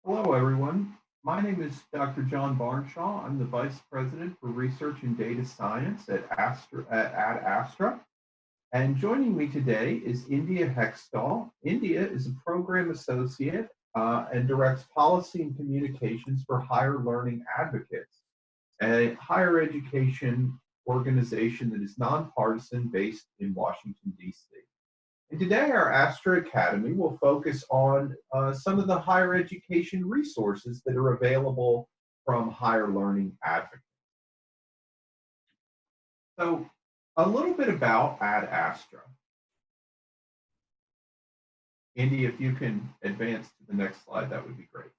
Hello, everyone. My name is Dr. John Barnshaw. I'm the Vice President for Research and Data Science at Astra. And joining me today is India Heckstall. India is a program associate and directs policy and communications for Higher Learning Advocates, a higher education organization that is nonpartisan based in Washington, D.C. And today, our Astra Academy will focus on some of the higher education resources that are available from higher learning advocates. So, a little bit about Ad Astra. Indy, if you can advance to the next slide, that would be great.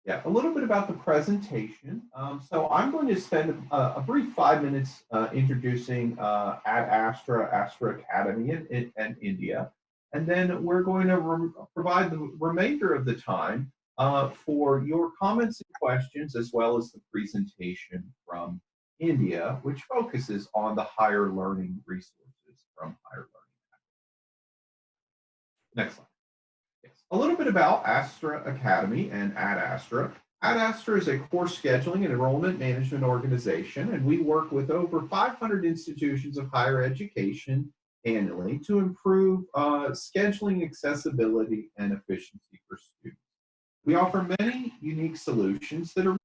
Yeah, a little bit about the presentation. So I'm going to spend a brief 5 minutes introducing Ad Astra, Astra Academy, and India. And then we're going to provide the remainder of the time for your comments and questions, as well as the presentation from India, which focuses on the higher learning resources from higher learning. Next slide. Yes. A little bit about Astra Academy and Ad Astra. Ad Astra is a course scheduling and enrollment management organization, and we work with over 500 institutions of higher education annually to improve scheduling accessibility and efficiency for students. We offer many unique solutions that are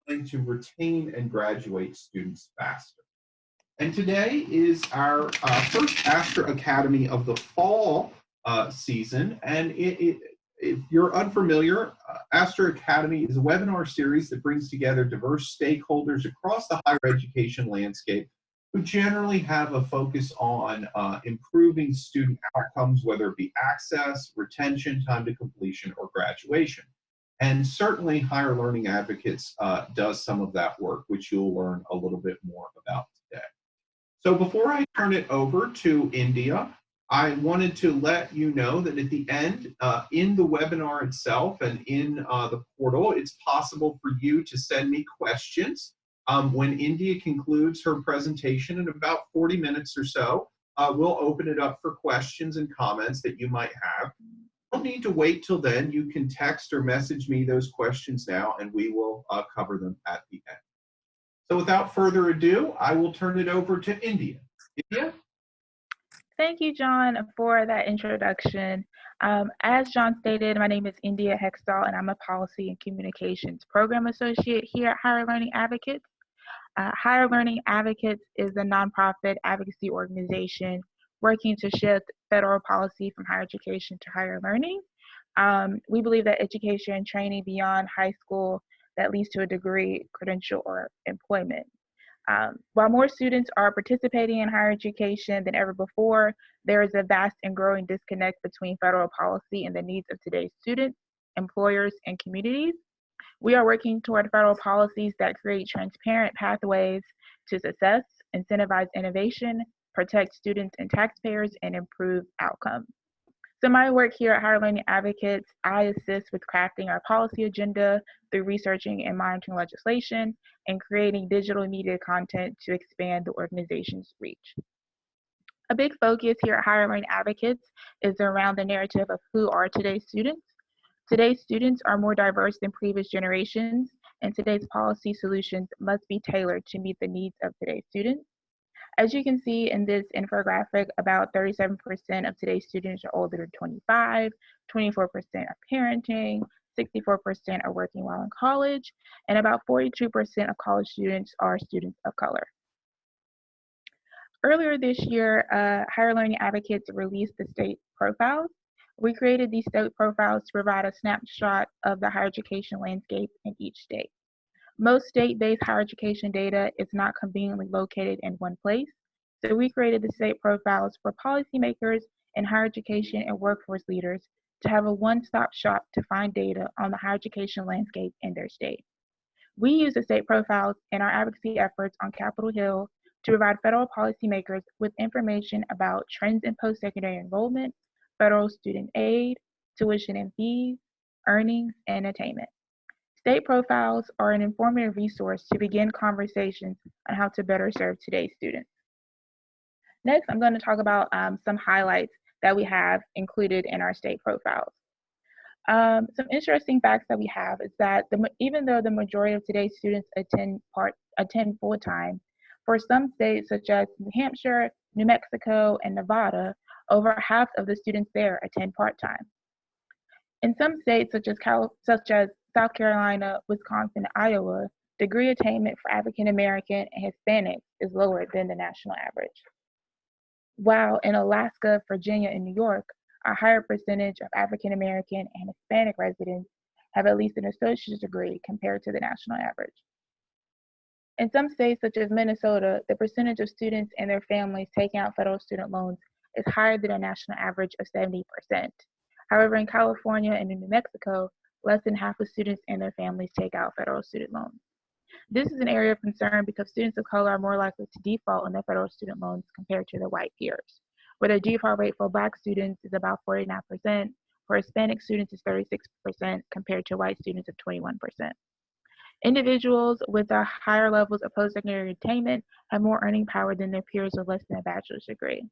designed to retain and graduate students faster. And today is our first Astra Academy of the fall season, and if you're unfamiliar, Astra Academy is a webinar series that brings together diverse stakeholders across the higher education landscape who generally have a focus on improving student outcomes, whether it be access, retention, time to completion, or graduation. And certainly Higher Learning Advocates does some of that work, which you'll learn a little bit more about today. So before I turn it over to India, I wanted to let you know that at the end, in the webinar itself and in the portal, it's possible for you to send me questions. When India concludes her presentation in about 40 minutes or so, we'll open it up for questions and comments that you might have. You don't need to wait till then. You can text or message me those questions now, and we will cover them at the end. So without further ado, I will turn it over to India. India? Thank you, John, for that introduction. As John stated, my name is India Heckstall, and I'm a Policy and Communications Program Associate here at Higher Learning Advocates. Higher Learning Advocates is a nonprofit advocacy organization working to shift federal policy from higher education to higher learning. We believe that education and training beyond high school that leads to a degree, credential, or employment. While more students are participating in higher education than ever before, there is a vast and growing disconnect between federal policy and the needs of today's students, employers, and communities. We are working toward federal policies that create transparent pathways to success, incentivize innovation, protect students and taxpayers, and improve outcomes. So my work here at Higher Learning Advocates, I assist with crafting our policy agenda through researching and monitoring legislation and creating digital media content to expand the organization's reach. A big focus here at Higher Learning Advocates is around the narrative of who are today's students. Today's students are more diverse than previous generations, and today's policy solutions must be tailored to meet the needs of today's students. As you can see in this infographic, about 37% of today's students are older than 25, 24% are parenting, 64% are working while in college, and about 42% of college students are students of color. Earlier this year, Higher Learning Advocates released the state profiles. We created these state profiles to provide a snapshot of the higher education landscape in each state. Most state-based higher education data is not conveniently located in one place, so we created the state profiles for policymakers and higher education and workforce leaders to have a one-stop shop to find data on the higher education landscape in their state. We use the state profiles in our advocacy efforts on Capitol Hill to provide federal policymakers with information about trends in post-secondary enrollment, federal student aid, tuition and fees, earnings, and attainment. State profiles are an informative resource to begin conversations on how to better serve today's students. Next, I'm going to talk about some highlights that we have included in our state profiles. Some interesting facts that we have is that even though the majority of today's students attend full time, for some states such as New Hampshire, New Mexico, and Nevada, over half of the students there attend part time. In some states such as South Carolina, Wisconsin, and Iowa, degree attainment for African American and Hispanics is lower than the national average. While in Alaska, Virginia, and New York, a higher percentage of African American and Hispanic residents have at least an associate's degree compared to the national average. In some states, such as Minnesota, the percentage of students and their families taking out federal student loans is higher than a national average of 70%. However, in California and in New Mexico, less than half of students and their families take out federal student loans. This is an area of concern because students of color are more likely to default on their federal student loans compared to their white peers, where the default rate for Black students is about 49%, for Hispanic students is 36% compared to white students of 21%. Individuals with higher levels of post-secondary attainment have more earning power than their peers with less than a bachelor's degree.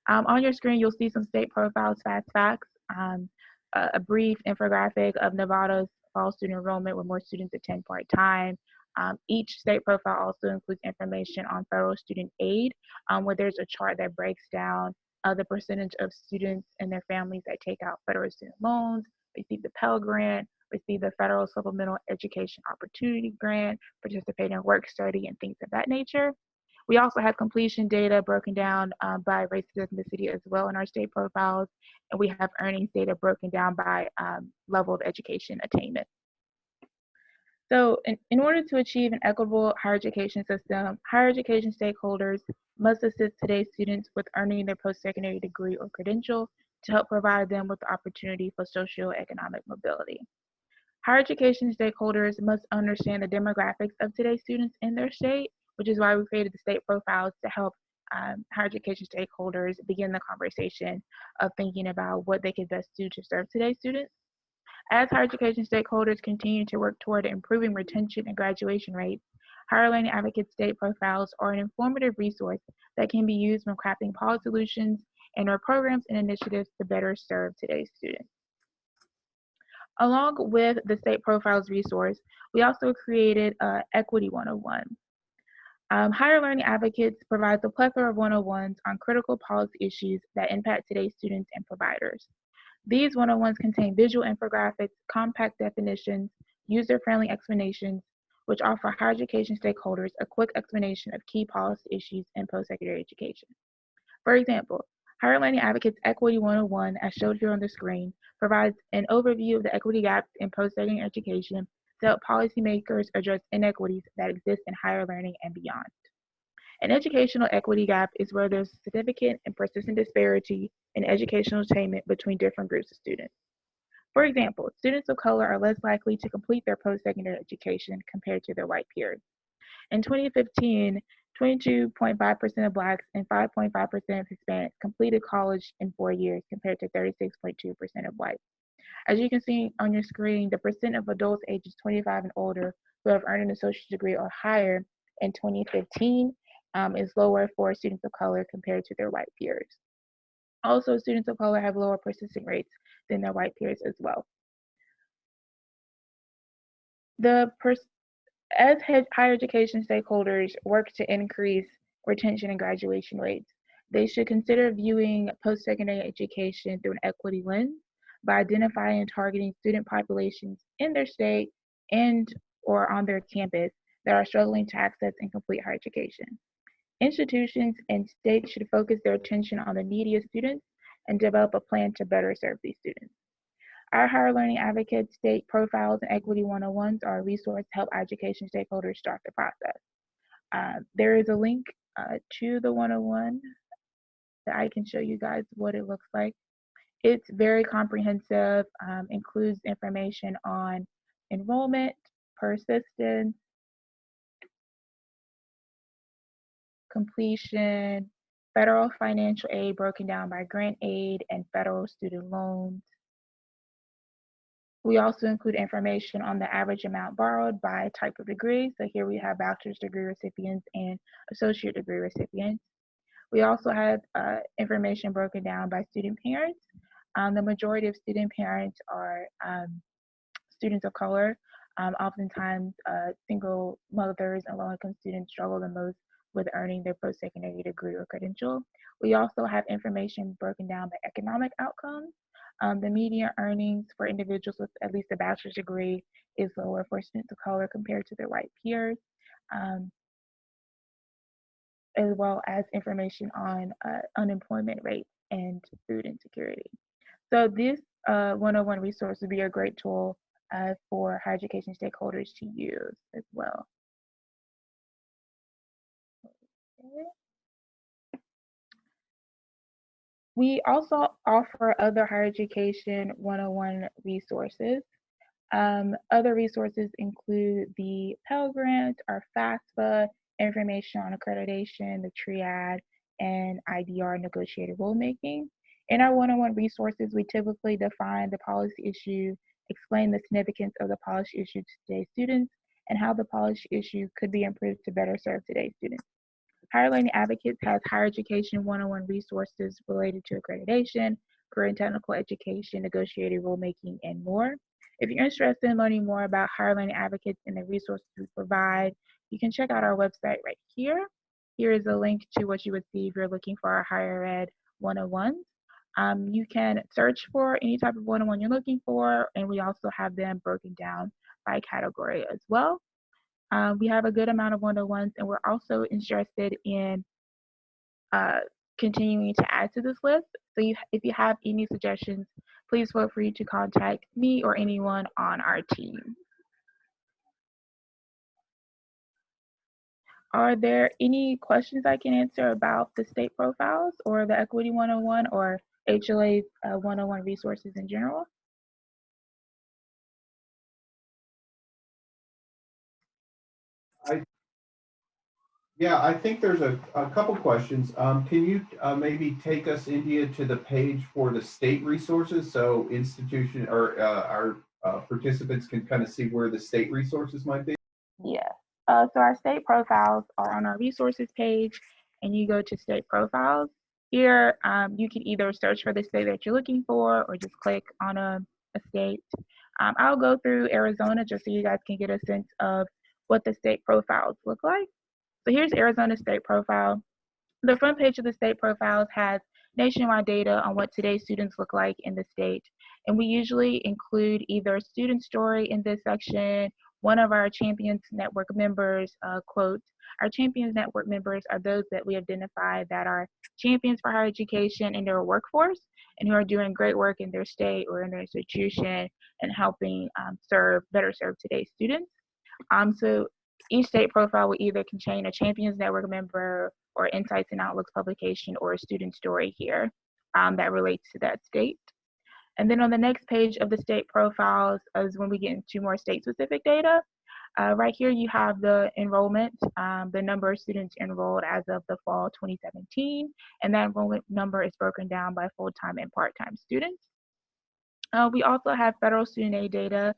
On your screen, you'll see some state profiles, fast facts, a brief infographic of Nevada's fall student enrollment where more students attend part-time. Each state profile also includes information on federal student aid, where there's a chart that breaks down the percentage of students and their families that take out federal student loans, receive the Pell Grant, receive the Federal Supplemental Education Opportunity Grant, participate in work study, and things of that nature. We also have completion data broken down by race and ethnicity as well in our state profiles, and we have earnings data broken down by level of education attainment. So in order to achieve an equitable higher education system, higher education stakeholders must assist today's students with earning their post-secondary degree or credential to help provide them with the opportunity for socioeconomic mobility. Higher education stakeholders must understand the demographics of today's students in their state, which is why we created the state profiles to help higher education stakeholders begin the conversation of thinking about what they could best do to serve today's students. As higher education stakeholders continue to work toward improving retention and graduation rates, Higher Learning Advocate state profiles are an informative resource that can be used when crafting policy solutions and or programs and initiatives to better serve today's students. Along with the state profiles resource, we also created Equity 101. Higher Learning Advocates provides a plethora of 101s on critical policy issues that impact today's students and providers. These 101s contain visual infographics, compact definitions, user-friendly explanations, which offer higher education stakeholders a quick explanation of key policy issues in post-secondary education. For example, Higher Learning Advocates Equity 101, as shown here on the screen, provides an overview of the equity gaps in post-secondary education to help policymakers address inequities that exist in higher learning and beyond. An educational equity gap is where there's significant and persistent disparity in educational attainment between different groups of students. For example, students of color are less likely to complete their post-secondary education compared to their white peers. In 2015, 22.5% of Blacks and 5.5% of Hispanics completed college in 4 years compared to 36.2% of whites. As you can see on your screen, the percent of adults ages 25 and older who have earned an associate's degree or higher in 2015 is lower for students of color compared to their white peers. Also, students of color have lower persistent rates than their white peers as well. As higher education stakeholders work to increase retention and graduation rates, they should consider viewing post-secondary education through an equity lens by identifying and targeting student populations in their state and or on their campus that are struggling to access and complete higher education. Institutions and states should focus their attention on the neediest students and develop a plan to better serve these students. Our Higher Learning Advocate state profiles and Equity 101s are a resource to help education stakeholders start the process. There is a link to the 101 that I can show you guys what it looks like. It's very comprehensive, includes information on enrollment, persistence, completion, federal financial aid broken down by grant aid and federal student loans. We also include information on the average amount borrowed by type of degree. So here we have bachelor's degree recipients and associate degree recipients. We also have information broken down by student parents, The majority of student parents are students of color. Oftentimes, single mothers and low-income students struggle the most with earning their post-secondary degree or credential. We also have information broken down by economic outcomes. The median earnings for individuals with at least a bachelor's degree is lower for students of color compared to their white peers, um, as well as information on unemployment rates and food insecurity. So this 101 resource would be a great tool for higher education stakeholders to use as well. Okay. We also offer other higher education 101 resources. Other resources include the Pell Grant, our FAFSA, information on accreditation, the triad, and IDR negotiated rulemaking. In our one-on-one resources, we typically define the policy issue, explain the significance of the policy issue to today's students, and how the policy issue could be improved to better serve today's students. Higher Learning Advocates has higher education one-on-one resources related to accreditation, career and technical education, negotiated rulemaking, and more. If you're interested in learning more about Higher Learning Advocates and the resources we provide, you can check out our website right here. Here is a link to what you would see if you're looking for our higher ed 101s. You can search for any type of one-on-one you're looking for, and we also have them broken down by category as well. We have a good amount of one-on-ones, and we're also interested in continuing to add to this list. So if you have any suggestions, please feel free to contact me or anyone on our team. Are there any questions I can answer about the state profiles or the Equity 101 or HLA 101 resources in general? I think there's a couple questions. Can you maybe take us, India, to the page for the state resources so institution or our participants can kind of see where the state resources might be? Yeah. So our state profiles are on our resources page, and you go to state profiles. Here, you can either search for the state that you're looking for or just click on a state. I'll go through Arizona just so you guys can get a sense of what the state profiles look like. So here's Arizona state profile. The front page of the state profiles has nationwide data on what today's students look like in the state. And we usually include either a student story in this section, one of our Champions Network members quotes. Our Champions Network members are those that we identify that are champions for higher education in their workforce and who are doing great work in their state or in their institution and helping better serve today's students. So each state profile will either contain a Champions Network member or Insights and Outlooks publication or a student story here that relates to that state. And then on the next page of the state profiles is when we get into more state-specific data. Right here you have the enrollment, the number of students enrolled as of the fall 2017, and that enrollment number is broken down by full-time and part-time students. We also have federal student aid data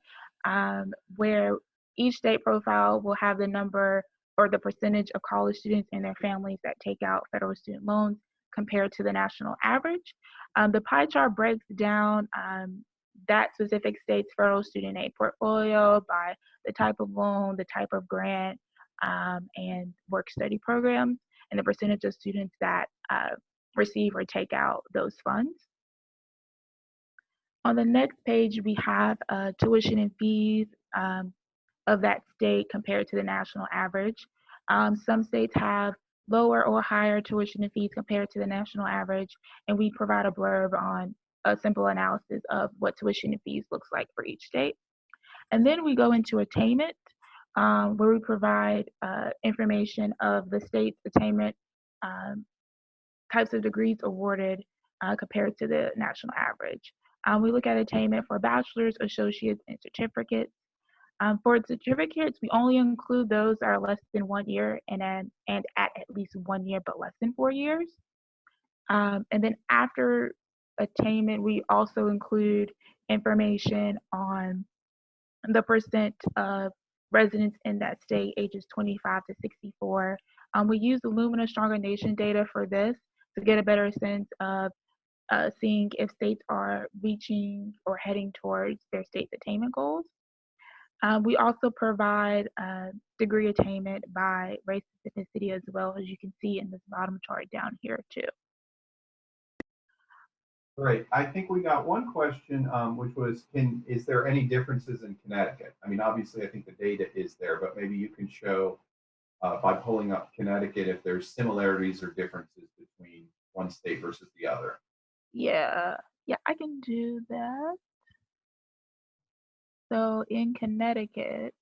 where each state profile will have the number or the percentage of college students and their families that take out federal student loans compared to the national average. The pie chart breaks down that specific state's federal student aid portfolio by the type of loan, the type of grant, and work study programs, and the percentage of students that receive or take out those funds. On the next page, we have tuition and fees of that state compared to the national average. Some states have lower or higher tuition and fees compared to the national average, and we provide a blurb on a simple analysis of what tuition and fees looks like for each state. And then we go into attainment, where we provide information of the state's attainment types of degrees awarded compared to the national average. We look at attainment for bachelor's, associates, and certificates. For certificates, we only include those that are less than 1 year and at least 1 year, but less than 4 years. And then after attainment, we also include information on the percent of residents in that state, ages 25 to 64. We use the Lumina Stronger Nation data for this to get a better sense of seeing if states are reaching or heading towards their state's attainment goals. We also provide degree attainment by race and ethnicity, as well as you can see in this bottom chart down here too. Great. I think we got one question, which was, is there any differences in Connecticut? I mean, obviously, I think the data is there, but maybe you can show by pulling up Connecticut if there's similarities or differences between one state versus the other. Yeah, I can do that. So in Connecticut,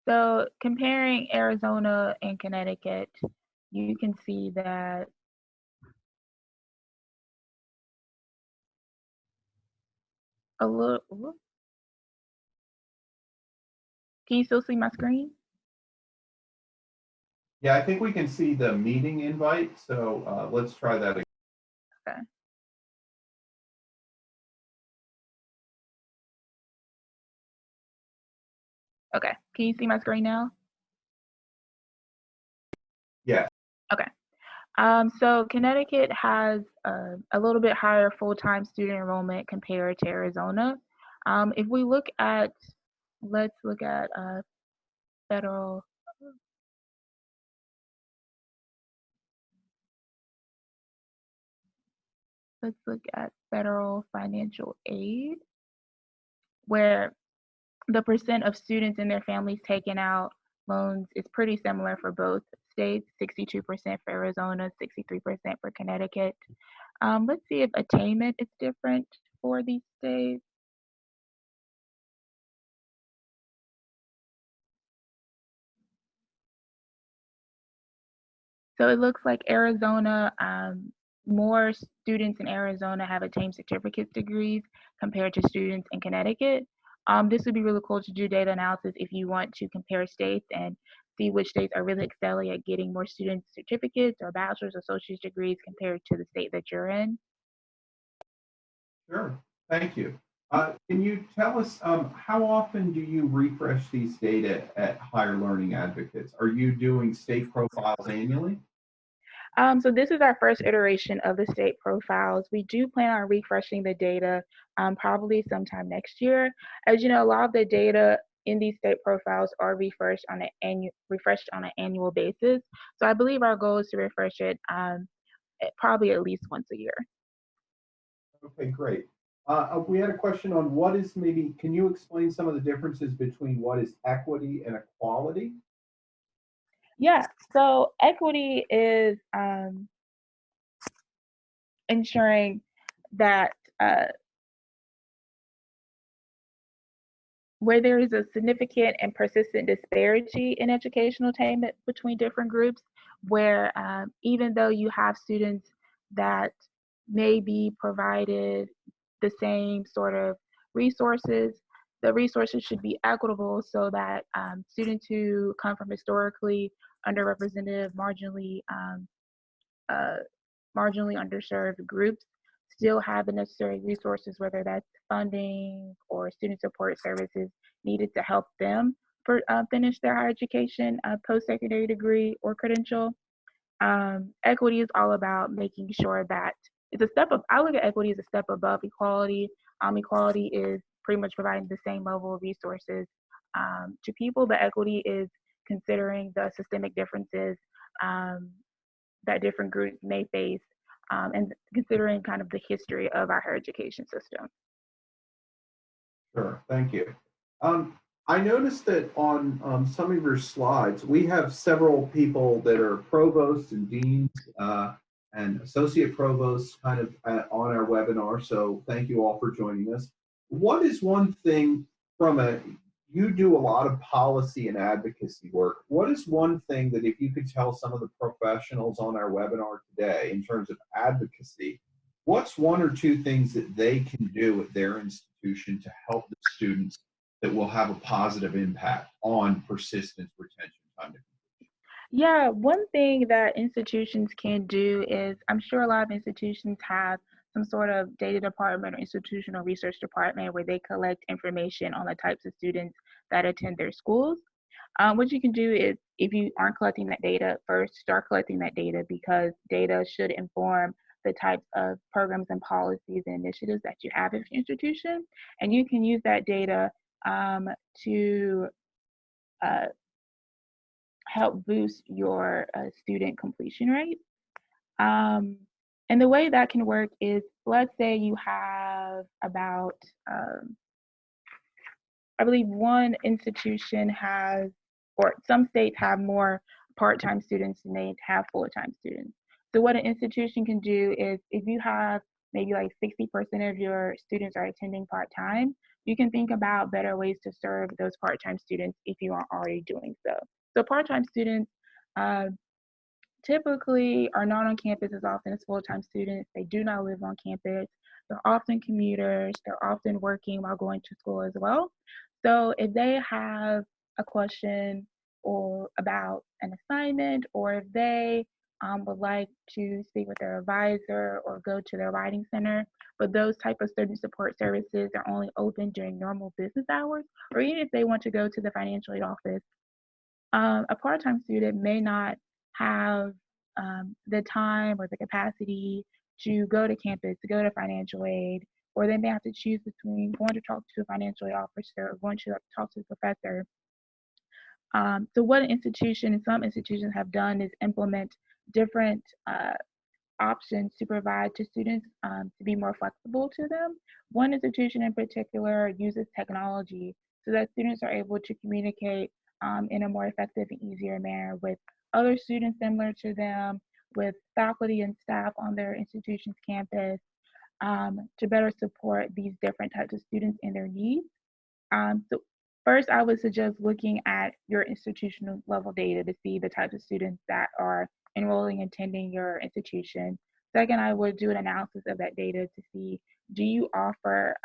so comparing Arizona and Connecticut, you can see that a little. Can you still see my screen? Yeah, I think we can see the meeting invite. So let's try that again. Okay. Okay. Can you see my screen now? Yeah. Okay. So Connecticut has a little bit higher full-time student enrollment compared to Arizona. If we look at, let's look at federal. Let's look at federal financial aid, where the percent of students and their families taking out loans is pretty similar for both states, 62% for Arizona, 63% for Connecticut. Let's see if attainment is different for these states. So it looks like Arizona, more students in Arizona have attained certificate degrees compared to students in Connecticut. This would be really cool to do data analysis if you want to compare states and see which states are really excelling at getting more students certificates or bachelor's, associate's degrees compared to the state that you're in. Sure. Thank you. Can you tell us how often do you refresh these data at Higher Learning Advocates? Are you doing state profiles annually? So this is our first iteration of the state profiles. We do plan on refreshing the data probably sometime next year. As you know, a lot of the data in these state profiles are refreshed on an annual basis. So I believe our goal is to refresh it probably at least once a year. Okay, great. We had a question on what is maybe, can you explain some of the differences between what is equity and equality? Yeah, so equity is ensuring that where there is a significant and persistent disparity in educational attainment between different groups, where even though you have students that may be provided the same sort of resources, the resources should be equitable so that students who come from historically underrepresented, uh, marginally underserved groups still have the necessary resources, whether that's funding or student support services needed to help them finish their higher education, post-secondary degree or credential. Equity is all about making sure that it's a step up. I look at equity as a step above equality. Equality is pretty much providing the same level of resources to people, but equity is considering the systemic differences that different groups may face, and considering kind of the history of our higher education system. Sure, thank you. I noticed that on some of your slides, we have several people that are provosts and deans and associate provosts kind of on our webinar. So thank you all for joining us. What is one thing you do a lot of policy and advocacy work. What is one thing that if you could tell some of the professionals on our webinar today in terms of advocacy, what's one or two things that they can do at their institution to help the students that will have a positive impact on persistence, retention, time to completion? Yeah, one thing that institutions can do is, I'm sure a lot of institutions have some sort of data department or institutional research department where they collect information on the types of students that attend their schools. What you can do is, if you aren't collecting that data, first start collecting that data, because data should inform the types of programs and policies and initiatives that you have at your institution. And you can use that data to uh, help boost your student completion rate. Um, and the way that can work is, let's say you have about, um, I believe one institution has, or some states have more part-time students than they have full-time students. So what an institution can do is, if you have maybe like 60% of your students are attending part-time, you can think about better ways to serve those part-time students if you aren't already doing so. So part-time students uh, typically are not on campus as often as full-time students. They do not live on campus. They're often commuters. They're often working while going to school as well. So if they have a question or about an assignment, or if they would like to speak with their advisor or go to their writing center, but those type of student support services are only open during normal business hours, or even if they want to go to the financial aid office, a part-time student may not have the time or the capacity to go to campus, to go to financial aid, or they may have to choose between going to talk to a financial aid officer or going to talk to the professor. So what an institution and some institutions have done is implement different options to provide to students to be more flexible to them. One institution in particular uses technology so that students are able to communicate in a more effective and easier manner with other students similar to them, with faculty and staff on their institution's campus, to better support these different types of students and their needs. So first, I would suggest looking at your institutional level data to see the types of students that are enrolling and attending your institution. Second, I would do an analysis of that data to see, do you offer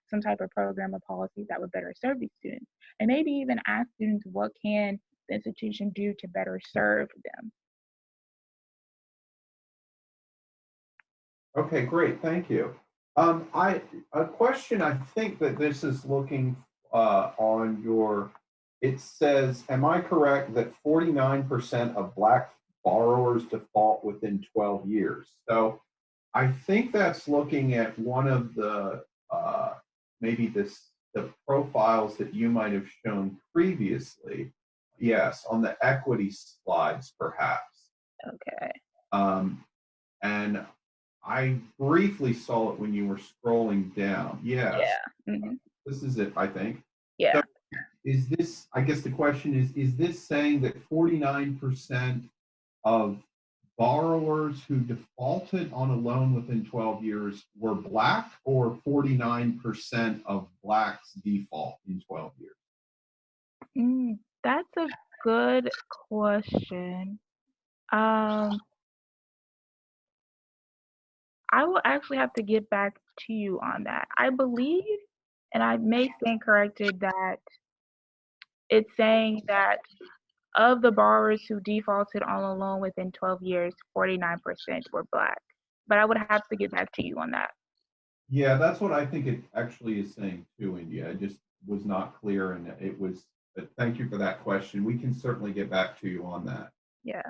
some type of program or policy that would better serve these students? And maybe even ask students, what can the institution do to better serve them? Okay, great, thank you. A question, I think that this is looking on your, it says, am I correct that 49% of Black borrowers default within 12 years? So I think that's looking at one of the, maybe the profiles that you might have shown previously. Yes, on the equity slides, perhaps. Okay. And I briefly saw it when you were scrolling down. Yes, Yeah. this is it, I think. So Yeah. is this, I guess the question is this saying that 49% of borrowers who defaulted on a loan within 12 years were Black, or 49% of Blacks default in 12 years? That's a good question. Um, I will actually have to get back to you on that. I believe, and I may stand corrected, that it's saying that of the borrowers who defaulted on a loan within 12 years, 49% were Black. But I would have to get back to you on that. Yeah, that's what I think it actually is saying too, India. It just was not clear, and it was, but thank you for that question. We can certainly get back to you on that. Yeah.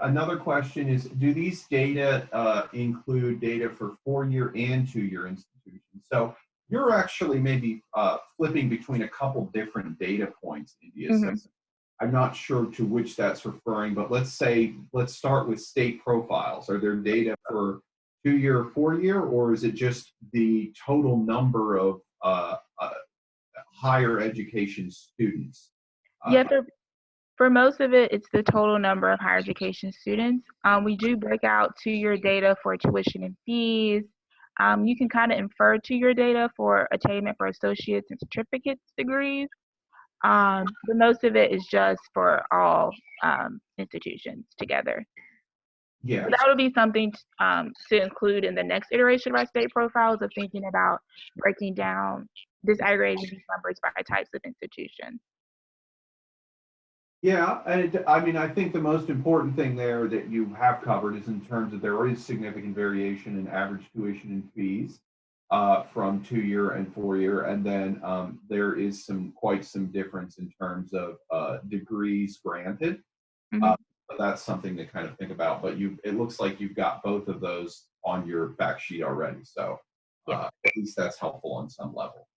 Another question is, do these data include data for 4-year and 2-year institutions? So you're actually maybe flipping between a couple different data points, India. So hmm I'm not sure to which that's referring, but let's start with state profiles. Are there data for 2-year, 4-year, or is it just the total number of higher education students? Yeah, for most of it, it's the total number of higher education students. We do break out 2-year data for tuition and fees. You can kind of infer 2-year data for attainment for associates and certificates degrees. But most of it is just for all institutions together. Yeah. So that would be something to include in the next iteration of our state profiles, of thinking about breaking down, disaggregating these numbers by types of institutions. Yeah, and I mean, I think the most important thing there that you have covered is in terms of there is significant variation in average tuition and fees. from 2-year and 4-year, and then there is quite some difference in terms of degrees granted. Mhm. Uh, but that's something to kind of think about. But it looks like you've got both of those on your fact sheet already, so Yeah. at least that's helpful on some level.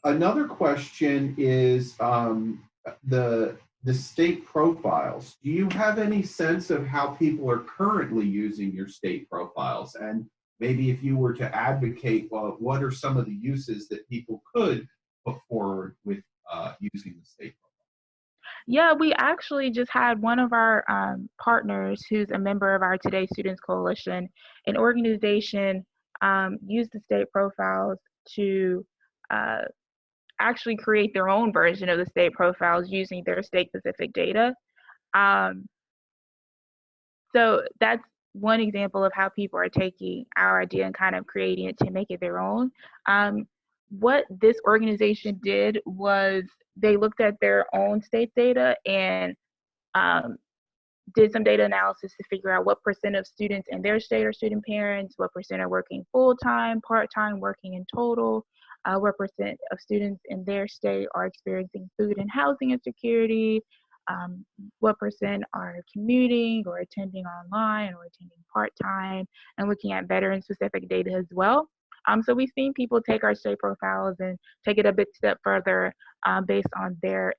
Another question is the state profiles. Do you have any sense of how people are currently using your state profiles? And maybe if you were to advocate, well, what are some of the uses that people could put forward with using the state profile? Yeah, we actually just had one of our partners who's a member of our Today Students Coalition, an organization, use the state profiles to uh, actually create their own version of the state profiles using their state specific data. Um, so that's one example of how people are taking our idea and kind of creating it to make it their own. Um, what this organization did was they looked at their own state data and um, did some data analysis to figure out what percent of students in their state are student parents, what percent are working full-time, part-time, working in total, what percent of students in their state are experiencing food and housing insecurity, um, what percent are commuting or attending online or attending part-time, and looking at veteran-specific data as well. So we've seen people take our state profiles and take it a bit step further based on their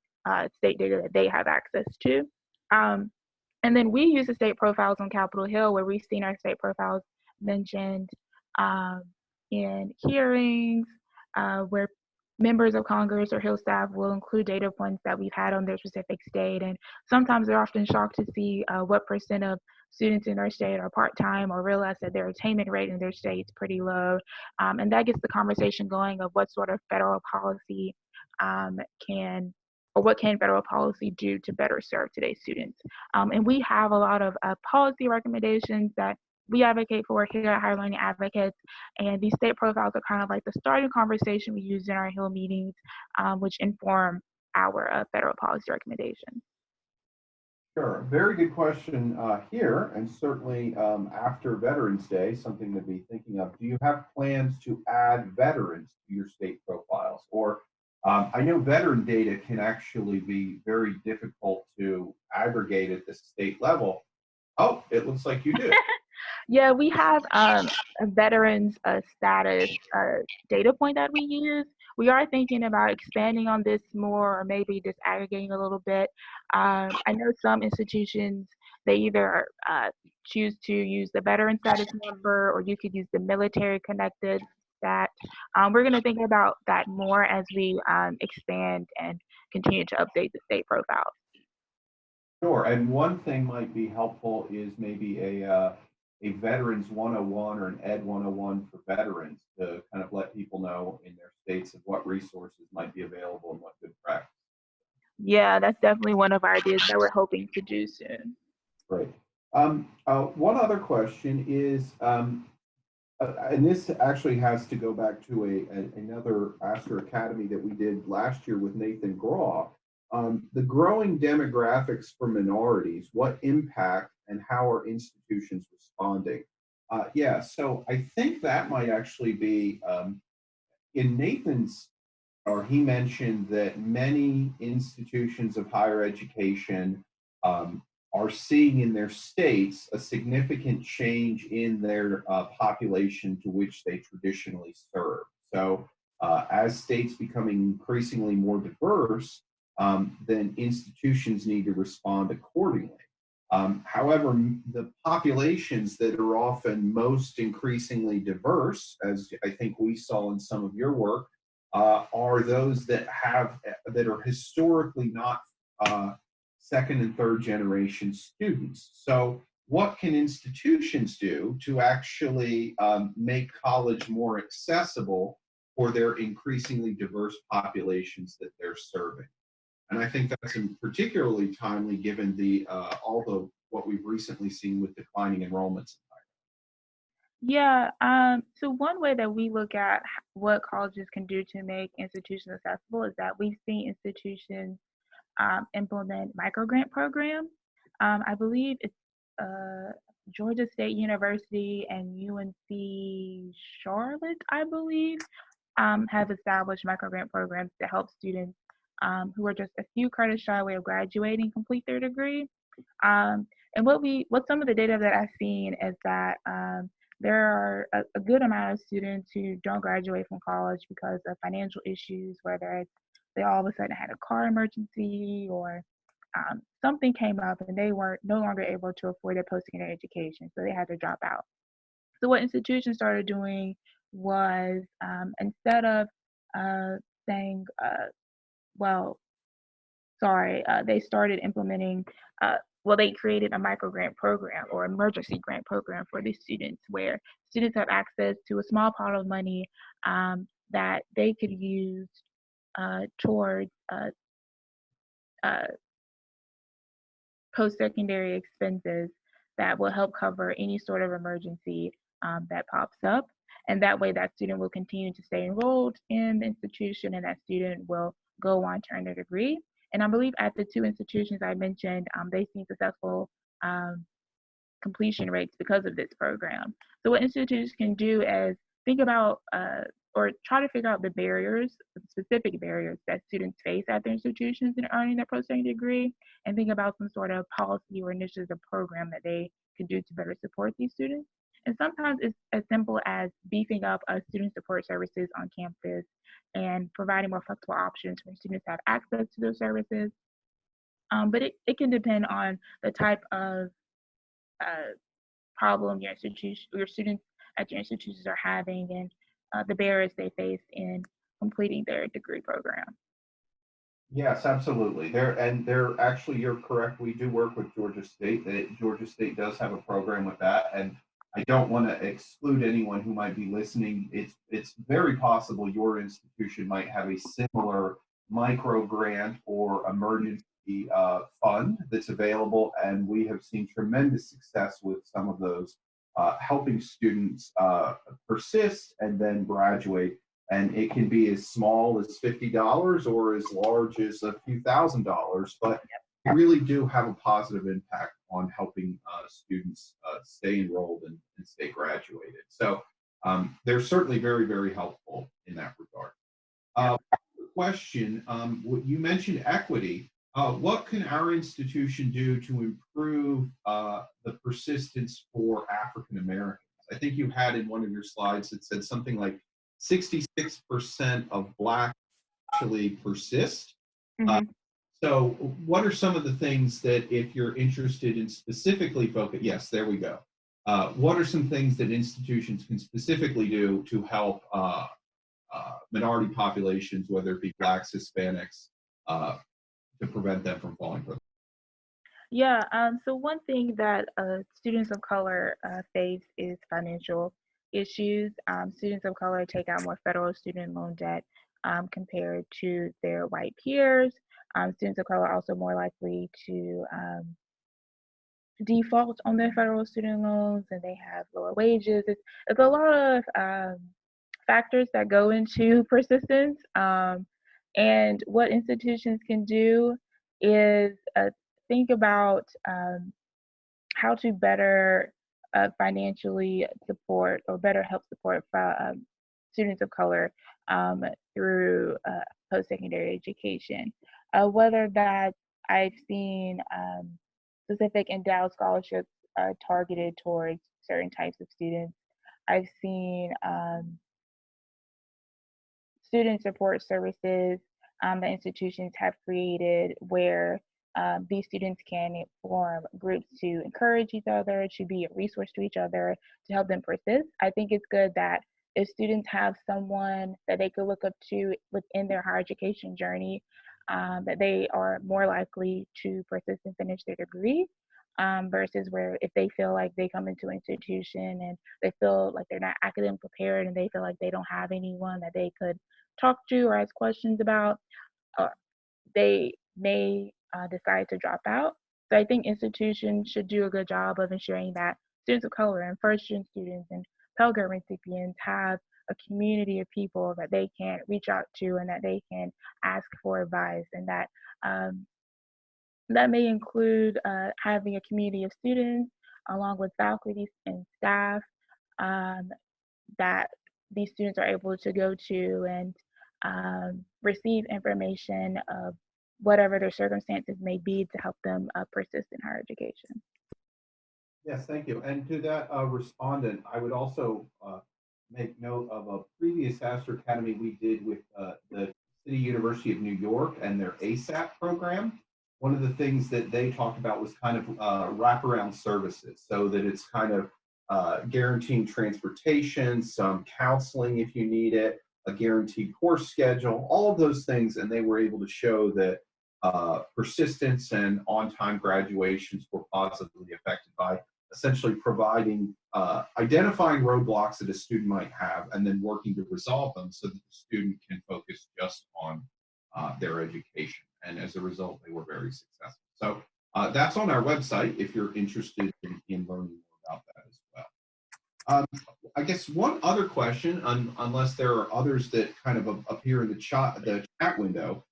state data that they have access to. Um, and then we use the state profiles on Capitol Hill, where we've seen our state profiles mentioned um, in hearings, where members of Congress or Hill staff will include data points that we've had on their specific state. And sometimes they're often shocked to see what percent of students in their state are part-time or realize that their attainment rate in their state is pretty low. And that gets the conversation going of what sort of federal policy um, can or what can federal policy do to better serve today's students. And we have a lot of policy recommendations that we advocate for here at Higher Learning Advocates. And these state profiles are kind of like the starting conversation we use in our Hill meetings, which inform our federal policy recommendations. Sure. Very good question here, and certainly after Veterans Day, something to be thinking of. Do you have plans to add veterans to your state profiles? Or I know veteran data can actually be very difficult to aggregate at the state level. Oh, it looks like you do. Yeah, we have a veterans status data point that we use. We are thinking about expanding on this more or maybe just aggregating a little bit. I know some institutions, they either choose to use the veteran status number or you could use the military connected stat. We're going to think about that more as we expand and continue to update the state profile. Sure. And one thing might be helpful is maybe a Veterans 101 or an Ed 101 for veterans to kind of let people know in their states of what resources might be available and what good practice. Yeah, that's definitely one of our ideas that we're hoping to do soon. Great. One other question is, and this actually has to go back to another Astra Academy that we did last year with Nathan Graw. The growing demographics for minorities, what impact and how are institutions responding? Yeah, so I think that might actually be in Nathan's, or he mentioned that many institutions of higher education um, are seeing in their states a significant change in their population to which they traditionally serve. So, as states becoming increasingly more diverse, then institutions need to respond accordingly. However, the populations that are often most increasingly diverse, as I think we saw in some of your work, are those that are historically not second and third generation students. So, what can institutions do to actually make college more accessible for their increasingly diverse populations that they're serving? And I think that's particularly timely given what we've recently seen with declining enrollments. Yeah, so one way that we look at what colleges can do to make institutions accessible is that we've seen institutions implement microgrant programs. I believe it's Georgia State University and UNC Charlotte, I believe, have established microgrant programs to help students who are just a few credits shy away of graduating complete their degree. And what some of the data that I've seen is that there are a good amount of students who don't graduate from college because of financial issues, whether it's they all of a sudden had a car emergency or something came up and they were no longer able to afford their post-secondary education, so they had to drop out. So what institutions started doing was instead of saying, well, they started implementing, they created a micro grant program or emergency grant program for these students where students have access to a small pot of money that they could use towards post-secondary expenses that will help cover any sort of emergency that pops up. And that way that student will continue to stay enrolled in the institution and that student will go on to earn their degree. And I believe at the two institutions I mentioned, they've seen successful completion rates because of this program. So what institutions can do is think about or try to figure out the barriers, the specific barriers that students face at their institutions in earning their post-secondary degree, and think about some sort of policy or initiative or program that they could do to better support these students. And sometimes it's as simple as beefing up student support services on campus and providing more flexible options when students have access to those services. But it can depend on the type of problem your students at your institutions are having and the barriers they face in completing their degree program. Yes, absolutely. There actually, you're correct. We do work with Georgia State. That Georgia State does have a program with that, and I don't want to exclude anyone who might be listening. It's very possible your institution might have a similar micro grant or emergency fund that's available, and we have seen tremendous success with some of those, helping students persist and then graduate, and it can be as small as $50 or as large as a few $1,000s, but we really do have a positive impact on helping students stay enrolled and stay graduated. So they're certainly very, very helpful in that regard. Question, you mentioned equity. What can our institution do to improve the persistence for African Americans? I think you had in one of your slides that said something like 66% of Black actually persist. Mm-hmm. So what are some of the things that if you're interested in specifically focus, yes, there we go. What are some things that institutions can specifically do to help minority populations, whether it be Blacks, Hispanics, to prevent them from falling for? Yeah, so one thing that students of color face is financial issues. Students of color take out more federal student loan debt compared to their white peers. Students of color are also more likely to default on their federal student loans and they have lower wages. It's a lot of factors that go into persistence. And what institutions can do is think about how to better financially support or better help support students of color through post-secondary education. Whether that I've seen specific endowed scholarships targeted towards certain types of students. I've seen student support services that institutions have created where these students can form groups to encourage each other, to be a resource to each other, to help them persist. I think it's good that if students have someone that they could look up to within their higher education journey, that they are more likely to persist and finish their degree. Versus where if they feel like they come into an institution and they feel like they're not academically prepared and they feel like they don't have anyone that they could talk to or ask questions about, they may decide to drop out. So I think institutions should do a good job of ensuring that students of color and first-gen students and Pell Grant recipients have a community of people that they can reach out to and that they can ask for advice, and that may include having a community of students along with faculty and staff um, that these students are able to go to and receive information of whatever their circumstances may be to help them persist in higher education. Yes, thank you. And to that respondent, I would also make note of a previous Astra Academy we did with the City University of New York and their ASAP program. One of the things that they talked about was kind of wraparound services, so that it's kind of guaranteeing transportation, some counseling if you need it, a guaranteed course schedule, all of those things. And they were able to show that persistence and on-time graduations were positively affected by essentially providing, identifying roadblocks that a student might have and then working to resolve them so that the student can focus just on their education. And as a result, they were very successful. So that's on our website if you're interested in learning more about that as well. I guess one other question, unless there are others that kind of appear in the chat window,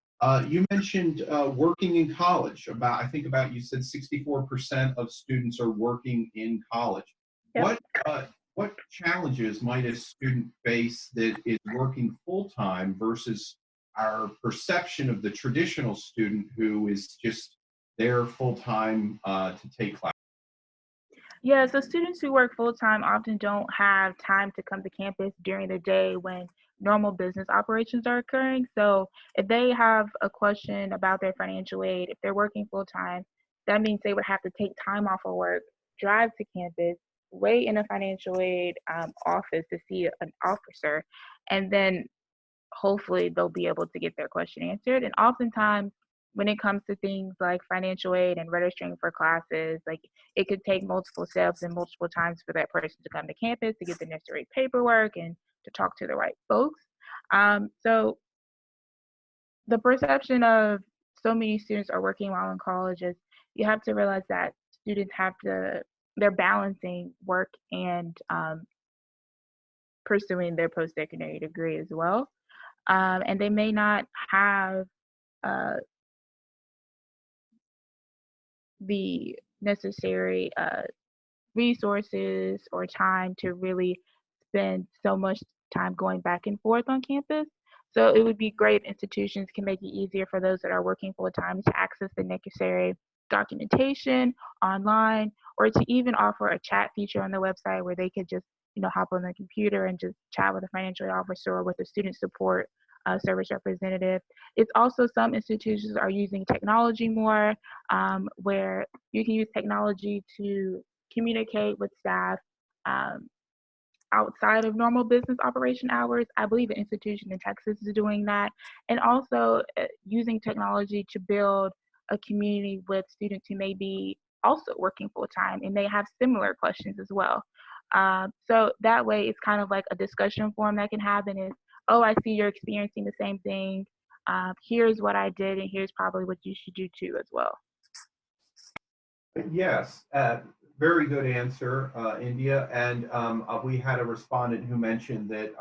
you mentioned working in college. You said 64% of students are working in college. Yep. What challenges might a student face that is working full-time versus our perception of the traditional student who is just there full-time to take classes? Yeah, so students who work full-time often don't have time to come to campus during the day when normal business operations are occurring. So if they have a question about their financial aid, if they're working full-time, that means they would have to take time off of work, drive to campus, wait in a financial aid office to see an officer, and then hopefully they'll be able to get their question answered. And oftentimes, when it comes to things like financial aid and registering for classes, like it could take multiple steps and multiple times for that person to come to campus to get the necessary paperwork and to talk to the right folks. So the perception of so many students are working while in college is you have to realize that students they're balancing work and pursuing their post-secondary degree as well. And they may not have the necessary resources or time to really spend so much time going back and forth on campus. So it would be great if institutions can make it easier for those that are working full time to access the necessary documentation online, or to even offer a chat feature on the website where they could just hop on their computer and just chat with a financial aid officer or with a student support service representative. It's also, some institutions are using technology more, where you can use technology to communicate with staff outside of normal business operation hours. I believe an institution in Texas is doing that. And also using technology to build a community with students who may be also working full time and may have similar questions as well. So that way it's kind of like a discussion forum that can happen is, oh, I see you're experiencing the same thing. Here's what I did, and here's probably what you should do too as well. Yes, very good answer, India. And we had a respondent who mentioned that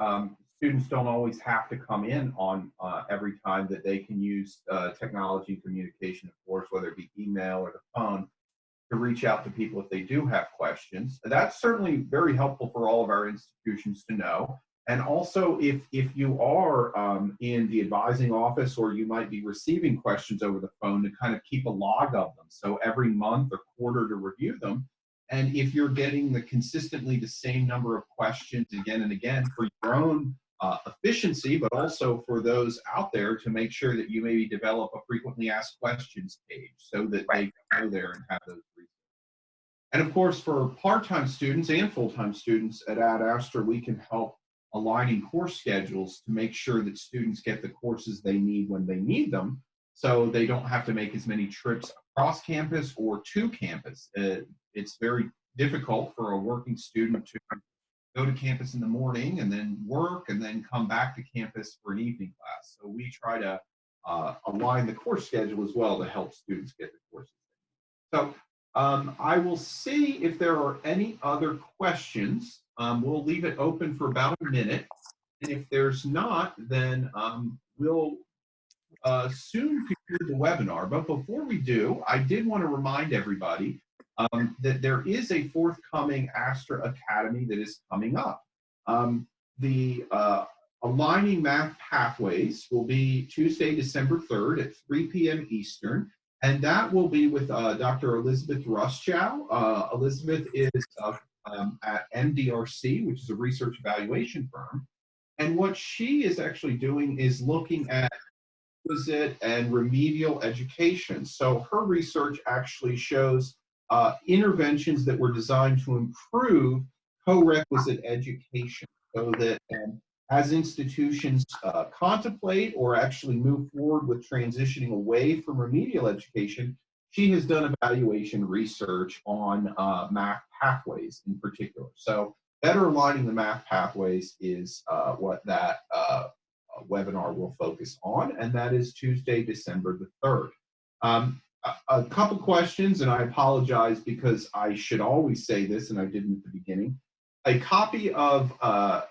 students don't always have to come in on every time, that they can use technology communication, of course, whether it be email or the phone, to reach out to people if they do have questions. That's certainly very helpful for all of our institutions to know. And also, if you are in the advising office, or you might be receiving questions over the phone, to kind of keep a log of them. So every month or quarter to review them. And if you're getting consistently the same number of questions again and again, for your own efficiency, but also for those out there, to make sure that you maybe develop a frequently asked questions page so that they can go there and have those resources. And of course, for part-time students and full-time students at Ad Astra, we can help aligning course schedules to make sure that students get the courses they need when they need them, so they don't have to make as many trips across campus or to campus. It's very difficult for a working student to go to campus in the morning and then work and then come back to campus for an evening class. So we try to align the course schedule as well to help students get the courses. So I will see if there are any other questions. We'll leave it open for about a minute. And if there's not, then we'll soon conclude the webinar. But before we do, I did want to remind everybody that there is a forthcoming Astra Academy that is coming up. The Aligning Math Pathways will be Tuesday, December 3rd at 3 p.m. Eastern, and that will be with Dr. Elizabeth Ruschow. Elizabeth is at MDRC, which is a research evaluation firm. And what she is actually doing is looking at requisite and remedial education. So her research actually shows interventions that were designed to improve co-requisite education so that as institutions contemplate or actually move forward with transitioning away from remedial education, she has done evaluation research on math pathways in particular. So better aligning the math pathways is what that webinar will focus on, and that is Tuesday, December the 3rd. A couple questions, and I apologize because I should always say this, and I didn't at the beginning. A copy of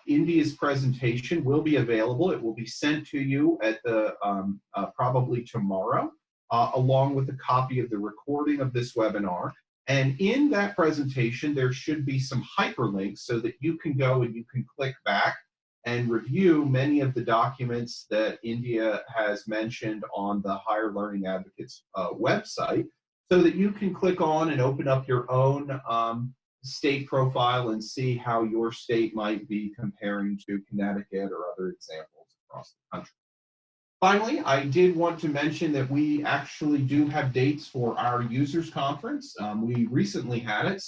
India's presentation will be available. It will be sent to you at the probably tomorrow, along with a copy of the recording of this webinar. And in that presentation, there should be some hyperlinks so that you can go and you can click back and review many of the documents that India has mentioned on the Higher Learning Advocates website, so that you can click on and open up your own state profile and see how your state might be comparing to Connecticut or other examples across the country. Finally, I did want to mention that we actually do have dates for our users conference. We recently had it,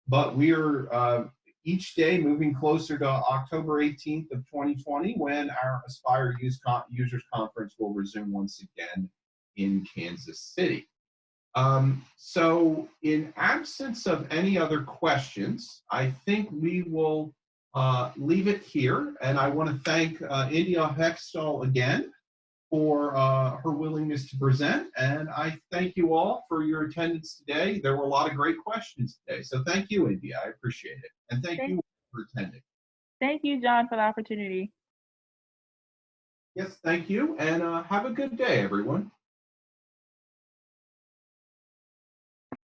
but we're each day moving closer to October 18th of 2020, when our Aspire Users Conference will resume once again in Kansas City. So in absence of any other questions, I think we will leave it here. And I want to thank India Heckstall again for her willingness to present. And I thank you all for your attendance today. There were a lot of great questions today. So thank you, India. I appreciate it. And thank you for attending. Thank you, John, for the opportunity. Yes, thank you. And have a good day, everyone.